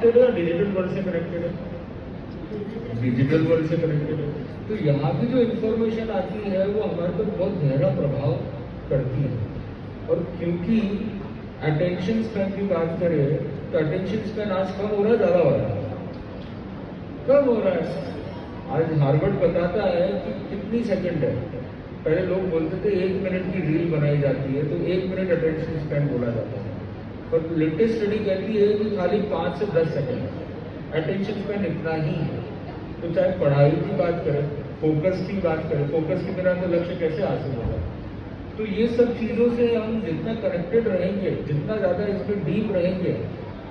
Digital world से connected है, digital world से कनेक्टेड है। तो यहाँ की जो इंफॉर्मेशन आती है वो हमारे पर बहुत गहरा प्रभाव करती है। और क्योंकि अटेंशन स्पैन की बात करें तो अटेंशन स्पैन आज कम हो रहा है, ज्यादा हो रहा है? कम हो रहा है। आज हार्वर्ड बताता है कि कितनी सेकंड है। पहले लोग बोलते थे 1 मिनट की रील बनाई जाती है तो 1 मिनट अटेंशन स्पैन बोला जाता है, पर लेटेस्ट स्टडी कहती है कि खाली 5 से 10 सेकंड अटेंशन स्पैन इतना ही है। तो चाहे पढ़ाई की बात करें, फोकस की बात करें, फोकस के बिना तो लक्ष्य कैसे हासिल होगा? तो ये सब चीज़ों से हम जितना कनेक्टेड रहेंगे, जितना ज़्यादा इसमें डीप रहेंगे,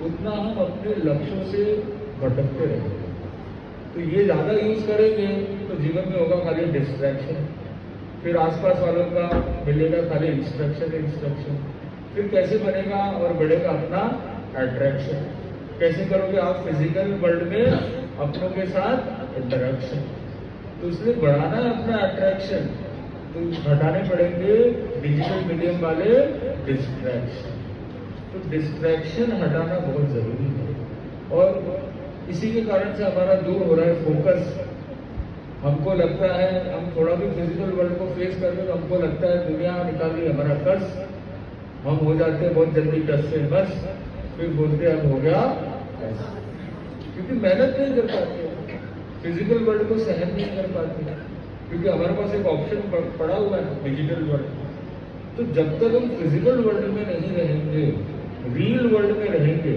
उतना हम अपने लक्ष्यों से भटकते रहेंगे। तो ये ज़्यादा यूज़ करेंगे तो जीवन में होगा खाली डिस्ट्रैक्शन, फिर आसपास वालों का मिलेगा खाली इंस्ट्रक्शन, फिर कैसे बनेगा और बढ़ेगा अपना अट्रैक्शन? कैसे करोगे आप फिजिकल वर्ल्ड में अपनों के साथ इंटरेक्शन? तो इसलिए बढ़ाना है अपना अट्रैक्शन, तो हटाने पड़ेंगे डिजिटल मीडियम वाले डिस्ट्रैक्शन। तो डिस्ट्रैक्शन हटाना बहुत जरूरी है और इसी के कारण से हमारा दूर हो रहा है फोकस। हमको लगता है हम थोड़ा भी फिजिकल वर्ल्ड को फेस कर रहे तो हमको लगता है दुनिया निकाल रही हमारा कस, हम हो जाते हैं बहुत जल्दी टच से बस, फिर बोलते अब हो गया ऐसा, क्योंकि मेहनत नहीं कर पाते, फिजिकल वर्ल्ड को सहन नहीं कर पाते, क्योंकि हमारे पास एक ऑप्शन पड़ा हुआ है डिजिटल वर्ल्ड। तो जब तक हम फिजिकल वर्ल्ड में नहीं रहेंगे, रियल वर्ल्ड में रहेंगे,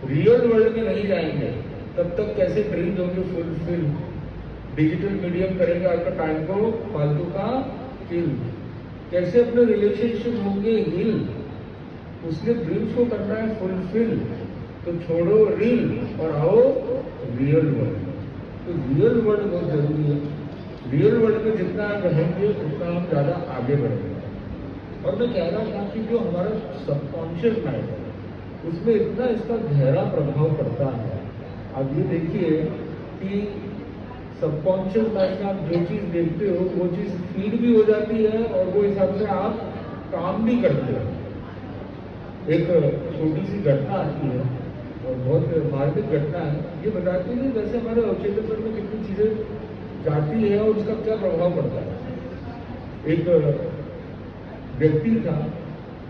रियल वर्ल्ड में नहीं जाएंगे, तब तक कैसे ड्रीम्स होंगे फुलफिल? डिजिटल मीडियम करेंगे आपका टाइम को फालतू का किल। कैसे अपने रिलेशनशिप होंगे हील? उसने ड्रीम्स को करना है फुलफिल। तो छोड़ो रील और आओ रियल वर्ल्ड। तो रियल वर्ल्ड बहुत जरूरी है। रियल वर्ल्ड में जितना रहेंगे उतना हम ज्यादा आगे बढ़ेंगे। और मैं कह रहा था कि जो हमारा सबकॉन्शियस माइंड है उसमें इतना इसका गहरा प्रभाव पड़ता है। अब ये देखिए कि सबकॉन्शियस माइंड में आप जो चीज़ देखते हो वो चीज़ फीड भी हो जाती है और वो हिसाब से आप काम भी करते हो। एक छोटी सी घटना आती है और बहुत मार्मिक घटना है। ये बताती है जैसे हमारे अवचेतन मन में कितनी चीज़ें जाती है और उसका क्या प्रभाव पड़ता है। एक व्यक्ति था,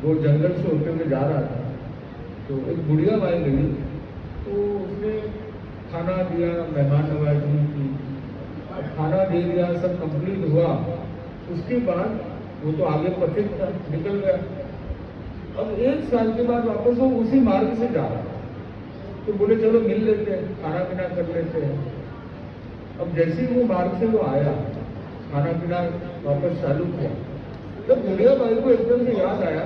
वो जंगल से होते हुए जा रहा था, तो एक बुढ़िया माई मिली, तो उसने खाना दिया, मेहमान नवाजी की, खाना दे दिया, सब कंप्लीट हुआ। उसके बाद वो तो आगे पथिक था, निकल गया। अब 1 साल के बाद वापस वो उसी मार्ग से जा रहा था, तो बोले चलो मिल लेते हैं, खाना पीना कर लेते हैं। अब जैसे ही वो मार्ग से वो आया, खाना पीना वापस चालू किया, जब बुढ़िया भाई को एकदम से याद आया,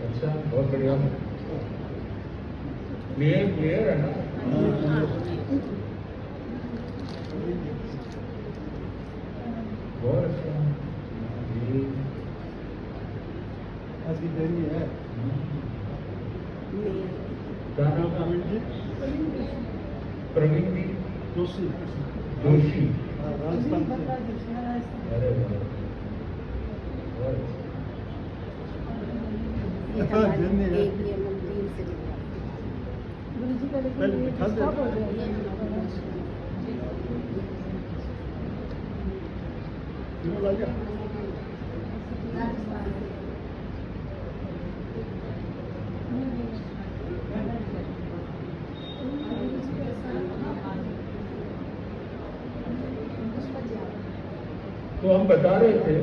अच्छा बहुत बढ़िया, क्लियर है ना? बहुत अच्छा है। क्या नाम है? प्रवीण जी जोशी, राजस्थान से। अरे तो हम बता रहे थे,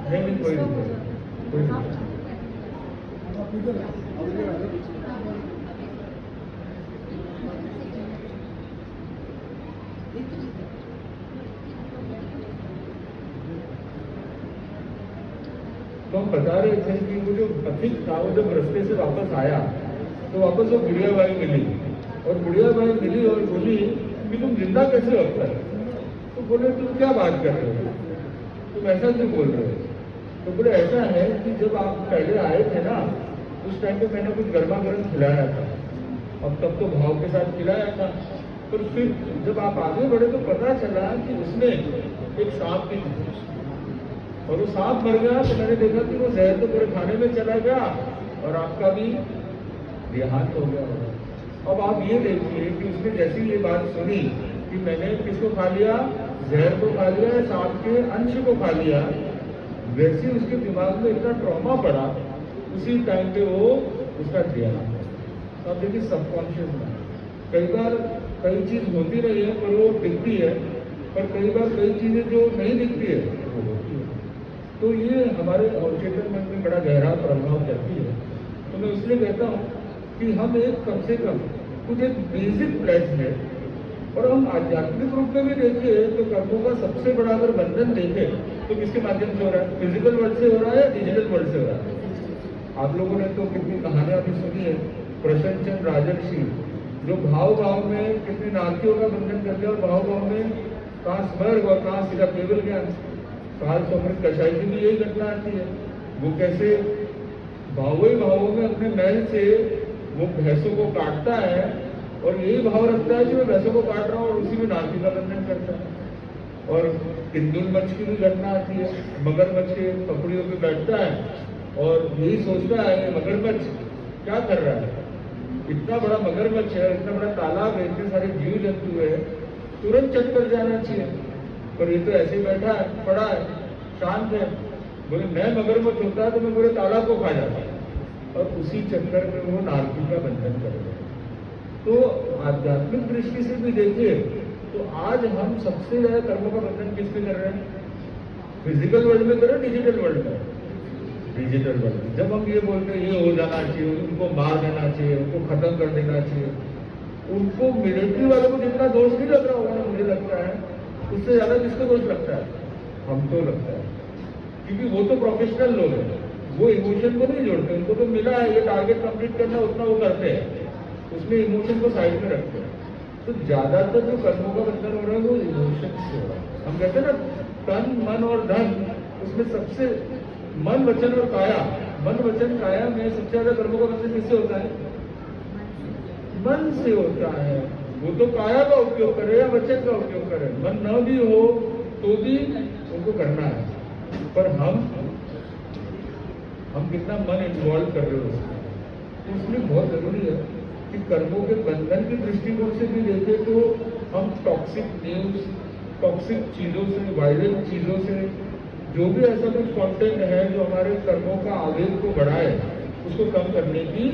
नहीं कोई तो हम बता रहे थे कि वो जो पथिक था वो जब रास्ते से वापस आया तो वापस वो बुढ़िया बाई मिली, और बुढ़िया बाई मिली और बोली कि तुम जिंदा कैसे होता है? तो बोले तुम क्या बात कर रहे हो, तुम ऐसा क्यों बोल रहे हो? तो बोले ऐसा है कि जब आप पहले आए थे ना, उस टाइम पे मैंने कुछ गर्मा गर्म खिलाया था, अब तब तो भाव के साथ खिलाया था, पर फिर जब आप आगे बढ़े तो पता चला कि उसमें एक सांप की थी। और वो सांप मर गया तो मैंने देखा कि वो जहर तो पूरे खाने में चला गया और आपका भी देहांत हो गया होगा। अब आप ये देखिए कि उसने जैसी ये बात सुनी कि मैंने किसको खा लिया, जहर को खा लिया, सांप के अंश को खा लिया, वैसे उसके दिमाग में इतना ट्रॉमा पड़ा, उसी टाइम पे वो उसका देहांत। अब देखिए सबकॉन्शियस माइंड, कई बार कई चीज होती रही है पर वो दिखती है, पर कई बार कई चीजें जो नहीं दिखती है वो होती है। तो ये हमारे अवचेतन मन में बड़ा गहरा प्रभाव करती है। तो मैं इसलिए कहता हूँ कि हम एक कम से कम कुछ एक बेसिक प्लेज है, और हम आध्यात्मिक रूप में भी देखें तो कर्मों का सबसे बड़ा अगर बंधन देखें तो किसके माध्यम से हो रहा है? फिजिकल वर्ल्ड से हो रहा है या डिजिटल वर्ल्ड से हो रहा है? आप लोगों ने तो कितनी कहानियां भी सुनी है, प्रसन्नचंद्र राजर्षि जो भाव भाव में कितने नाथियों का बंधन करते हैं, और भाव भाव में कहाँ स्वर्ग और कहाँ सीधा केवल ज्ञान। काल समृद्ध कसाई की भी यही घटना आती है, वो कैसे भावों में अपने महल से वो भैंसों को काटता है और यही भाव रखता है कि मैं भैंसों को काट रहा हूँ, और उसी में नाथी का बंधन करता है। और किंदुल मच्छ की भी घटना आती है, मगरमच्छ के पकड़ियों पे बैठता है और यही सोचता है ये मगरमच्छ क्या कर रहा है, इतना बड़ा मगरमच्छ है, इतना बड़ा तालाब है, इतने सारे जीव जंतु है, तुरंत चट कर जाना चाहिए, पर ये तो ऐसे ही बैठा है, पड़ा है, शांत है। बोले मैं मगरमच्छ होता है तो मैं पूरे तालाब को खा जाता, और उसी चक्कर में वो नारकी का बंधन कर रहे हैं। तो आध्यात्मिक दृष्टि से भी देखिए तो आज हम सबसे ज्यादा कर्मों का बंधन किसमें कर रहे हैं? फिजिकल वर्ल्ड में कर रहे हैं, डिजिटल वर्ल्ड में? Digital world. जब हम ये बोलते हैं ये हो जाना चाहिए, उनको मार देना चाहिए, उनको खत्म कर देना चाहिए, उनको मिलिट्री वालों को जितना दोष नहीं लग रहा होगा, मुझे लगता है उससे ज्यादा किसको दोष लगता है? हमको लगता है, क्योंकि वो तो प्रोफेशनल लोग हैं, वो इमोशन को नहीं जोड़ते, उनको तो मिला है ये टारगेट कंप्लीट करना, उतना वो करते हैं, उसमें इमोशन को साइड में रखते हैं। तो ज्यादातर जो कर्मों का बंधन हो रहा है वो इमोशन से हो रहा है। हम कहते हैं ना तन मन और धन, उसमें सबसे मन वचन और काया, मन वचन काया में सबसे ज्यादा कर्मों का बंधन किससे होता है? मन से होता है। वो तो काया का उपयोग करे या वचन का उपयोग करे, मन न भी हो तो भी उनको करना है, पर हम कितना मन इन्वॉल्व कर रहे हो उसमें। तो इसलिए बहुत जरूरी है कि कर्मों के बंधन की दृष्टिकोण से भी देखें तो हम टॉक्सिक न्यूज, टॉक्सिक चीजों से, वायलेंट चीजों से, जो भी ऐसा कुछ कंटेंट है जो हमारे कर्मों का आवेग को बढ़ाए, उसको कम करने की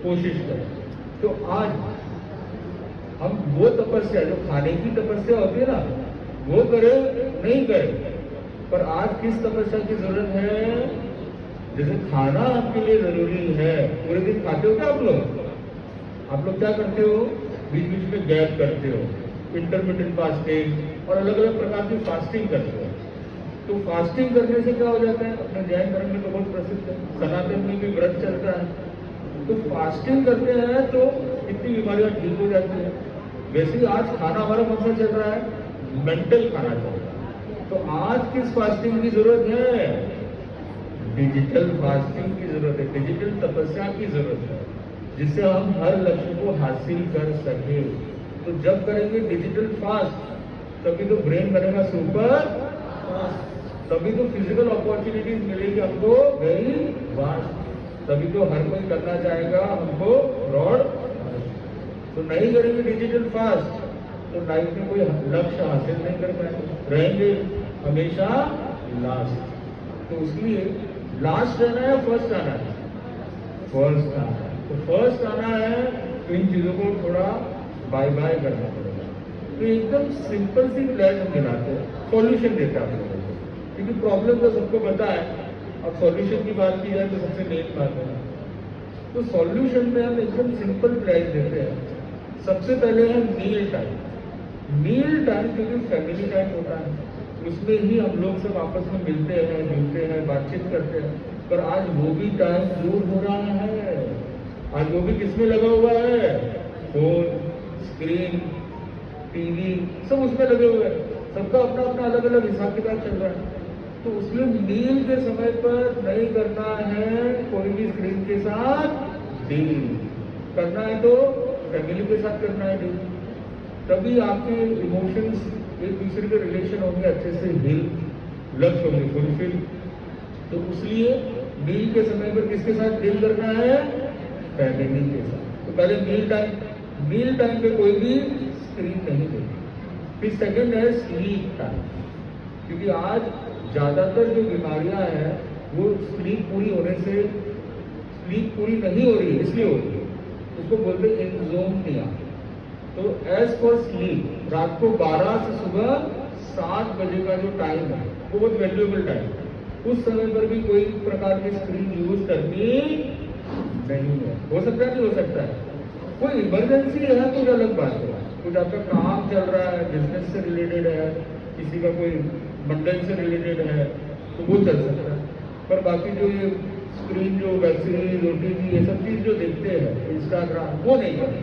कोशिश करें। तो आज हम वो तपस्या जो खाने की तपस्या होती है ना, वो करें नहीं करें, पर आज किस तपस्या की जरूरत है? जैसे खाना आपके लिए जरूरी है, पूरे दिन खाते हो क्या आप लोग? आप लोग क्या करते हो? बीच बीच में गैप करते हो, इंटरमिटेंट फास्टिंग और अलग अलग प्रकार की फास्टिंग करते हो। तो फास्टिंग करने से क्या हो जाता है? अपने जैन धर्म में तो बहुत प्रसिद्ध है, सनातन में भी व्रत चलता है। तो फास्टिंग करते हैं तो कितनी बीमारियां ठीक हो जाती है। वैसे ही आज खाना हमारा कौन सा चल रहा है? मेंटल खाना चल रहा है। तो आज किस फास्टिंग की जरूरत है? डिजिटल फास्टिंग की जरूरत है, डिजिटल तपस्या की जरूरत है, जिससे हम हर लक्ष्य को हासिल कर सके। तो जब करेंगे डिजिटल फास्ट, तभी तो ब्रेन बनेगा सुपर फास्ट, तभी तो फिजिकल अपॉर्चुनिटीज मिलेगी हमको वेरी फास्ट, तभी तो हर कोई करना चाहेगा हमको ब्रॉड। तो नहीं करेंगे डिजिटल फास्ट तो लाइफ में कोई लक्ष्य हासिल नहीं कर पाएंगे, रहेंगे हमेशा लास्ट। तो इसलिए लास्ट रहना है, फर्स्ट आना है? फर्स्ट आना है। तो फर्स्ट आना है तो इन चीजों को थोड़ा बाय बाय करना पड़ेगा। तो एकदम सिंपल सी प्लान हम दिलाते हैं, सॉल्यूशन देते हैं आप लोगों को, क्योंकि प्रॉब्लम तो सबको पता है, अब सॉल्यूशन की बात की जाए तो सबसे मेन बात है। तो सॉल्यूशन में हम एकदम सिंपल प्लान देते हैं। सबसे पहले है मील टाइम। मील टाइम क्योंकि फैमिली टाइम होता है, उसमें ही हम लोग सब आपस में मिलते हैं, जुलते हैं, बातचीत करते हैं, पर आज वो भी टाइम दूर हो रहा है। आज वो भी किसमें लगा हुआ है? फोन, स्क्रीन, टीवी, सब उसमें लगे हुए हैं, सबका अपना अपना अलग अलग हिसाब किताब चल रहा है। तो उसमें मील के समय पर नहीं करना है कोई भी स्क्रीन के साथ डील, करना है तो फैमिली के साथ करना है डील, तभी आपके इमोशंस एक दूसरे के रिलेशन होंगे अच्छे से हिल। लक्ष्य होंगे फुलफिल। तो इसलिए मील के समय पर किसके साथ डील करना है? फैमिली के साथ। तो पहले मील टाइम पे कोई भी स्क्रीन नहीं देगी। फिर सेकंड है स्लीप टाइम, क्योंकि आज ज़्यादातर जो बीमारियां हैं वो स्लीप पूरी नहीं हो रही है, इसलिए हो रही है। उसको बोलते हैं इंसोम्निया। तो एज फॉर स्लीप, रात को 12 से सुबह 7 बजे का जो टाइम है वो बहुत वैल्यूएबल टाइम है। उस समय पर भी कोई प्रकार की स्क्रीन यूज करनी नहीं है। हो सकता है, नहीं हो सकता है। कोई इमरजेंसी है तो अलग बात है, कुछ आपका काम चल रहा है, बिजनेस से रिलेटेड है, किसी का कोई मंडल से रिलेटेड है, तो वो चल सकता है। पर बाकी जो ये स्क्रीन, जो वेब सीरीज, OTT, ये सब चीज जो देखते हैं, इंस्टाग्राम, वो नहीं करते।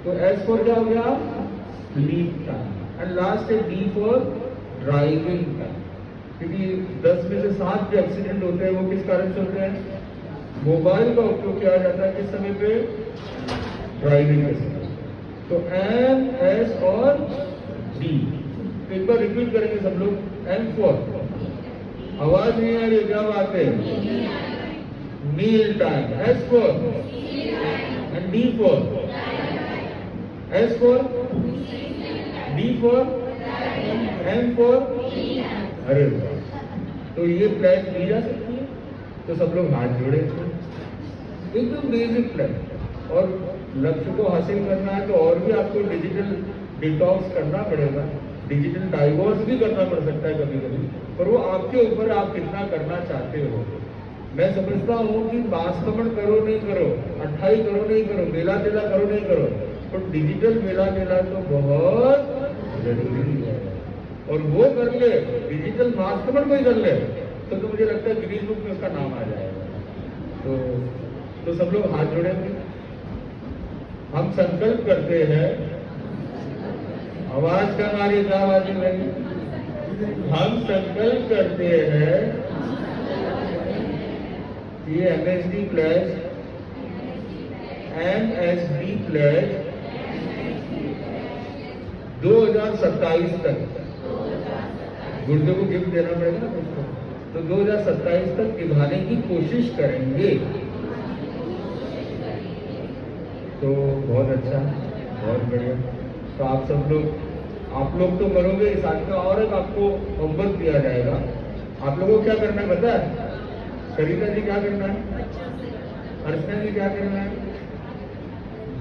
तो एस फॉर क्या हो गया? Sleep time. एंड लास्ट है डी फॉर ड्राइविंग टाइम, क्योंकि 10 में से 7 जो एक्सीडेंट होते हैं वो किस कारण से होते हैं? मोबाइल का उपयोग किया जाता है किस समय पे? ड्राइविंग के समय। तो एम, एस और डी। तो एक बार रिपीट करेंगे सब लोग। एम फॉर, आवाज नहीं आ रही, क्या बात है? Meal time. S for and D for, S for, D for, M for. अरे तो ये प्लान ली जा सकती है। तो सब लोग हाथ जोड़े, एकदम बेसिक प्लान। और लक्ष्य को हासिल करना है तो और भी आपको डिजिटल डिटॉक्स करना पड़ेगा, डिजिटल डाइवोर्स भी करना पड़ सकता है कभी कभी, पर वो आपके ऊपर, आप कितना करना चाहते हो। मैं समझता हूँ कि वास्तवण करो नहीं करो, 28 करो नहीं करो, मेला तेला करो नहीं करो, पर डिजिटल मेला तेला तो बहुत जरूरी है। और वो कर ले, डिजिटल वास्तवण कोई कर ले तो मुझे लगता है गिनीज बुक में उसका नाम आ जाएगा। तो सब लोग हाथ जोड़ेंगे, हम संकल्प करते हैं। आवाज का हमारी क्या आवाज है? हम संकल्प करते हैं ये MSD प्लस, MSD प्लस 2027 तक, गुर्दे को गिफ्ट देना पड़ेगा ना उसको, तो 2027 तक निभाने की कोशिश करेंगे। तो बहुत अच्छा, बहुत बढ़िया। तो आप सब लोग तो करोगे। इस साथ में और एक आपको होमवर्क दिया जाएगा। आप लोगों को क्या करना है पता है? सरिता जी क्या करना है? अर्चना जी क्या करना है?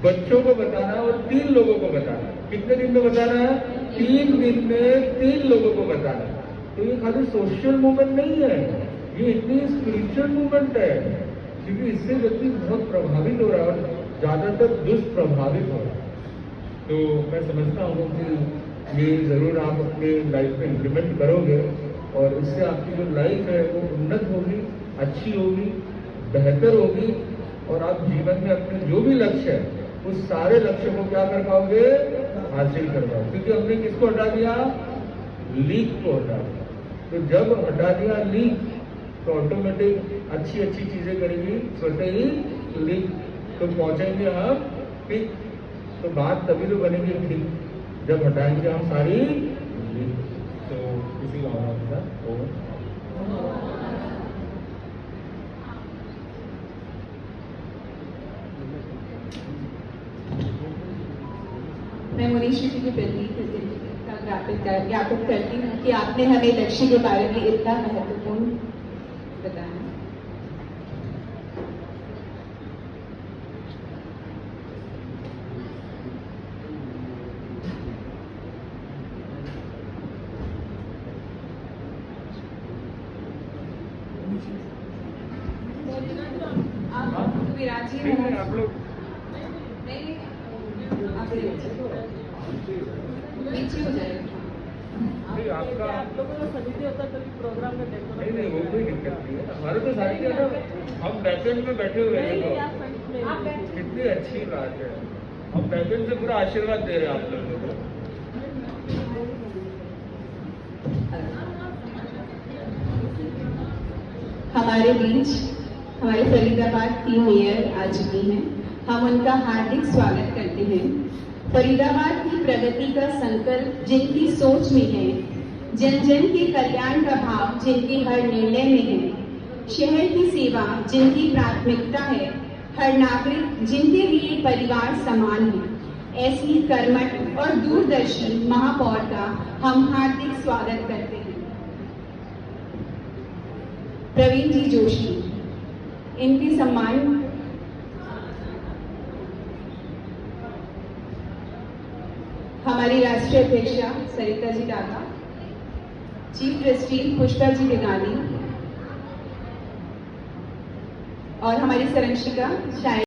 बच्चों को बताना है और 3 लोगों को बताना है। कितने दिन में बताना है? 3 दिन में 3 लोगों को बताना है। तो ये खाली सोशल मूवमेंट नहीं है, ये इतनी स्पिरिचुअल मूवमेंट है, क्योंकि इससे व्यक्ति बहुत प्रभावित हो रहा है, ज्यादातर दुष्प्रभावित हो रहा है। तो मैं समझता हूँ कि ये जरूर आप अपने लाइफ में इम्प्लीमेंट करोगे और इससे आपकी जो लाइफ है वो उन्नत होगी, अच्छी होगी, बेहतर होगी, और आप जीवन में अपने जो भी लक्ष्य है उस सारे लक्ष्य को क्या कर पाओगे? हासिल कर पाओगे। क्योंकि हमने किसको हटा दिया? लीक को हटा दिया। तो जब हटा दिया लीक तो ऑटोमेटिक अच्छी अच्छी चीजें करेंगी, स्वतः ही लीक, तो पहुंचेंगे हम ठीक। तो बात तभी तो बनेगी ठीक जब हटाएंगे हम सारी लीक। तो किसी का मैं मुनीश्री जी के प्रति कृतज्ञता ज्ञापित करती हूँ कि आपने हमें लक्ष्य के बारे में इतना महत्वपूर्ण बताया। आप विराजी हैं, आप लोग नहीं नीचे हो जाएगा। आपका आप लोगों को सभी होता तभी प्रोग्राम में देखो। नहीं वो कोई दिक्कत नहीं है। हमारे तो सारी क्या ना, हम बैकेंड में बैठे हुए हैं, तो कितनी अच्छी बात है। हम बैकेंड से पूरा आशीर्वाद दे रहे हैं आप लोगों को। हमारे बीच हमारे फरीदाबाद टीम मेयर आ चुकी हैं, हम उनका हार्दिक स्वागत करते हैं। फरीदाबाद की प्रगति का संकल्प जिनकी सोच में है जन जन के कल्याण का भाव जिनके हर निर्णय में है, शहर की सेवा जिनकी प्राथमिकता है, हर नागरिक जिनके लिए परिवार समान है, ऐसी कर्मठ और दूरदर्शी महापौर का हम हार्दिक स्वागत करते हैं। प्रवीण जी जोशी, इनके सम्मान हमारी राष्ट्रीय अध्यक्षा सरिता जी टाटा, चीफ ट्रस्टी पुष्पा जी बेगानी और हमारी संरक्षिका शायद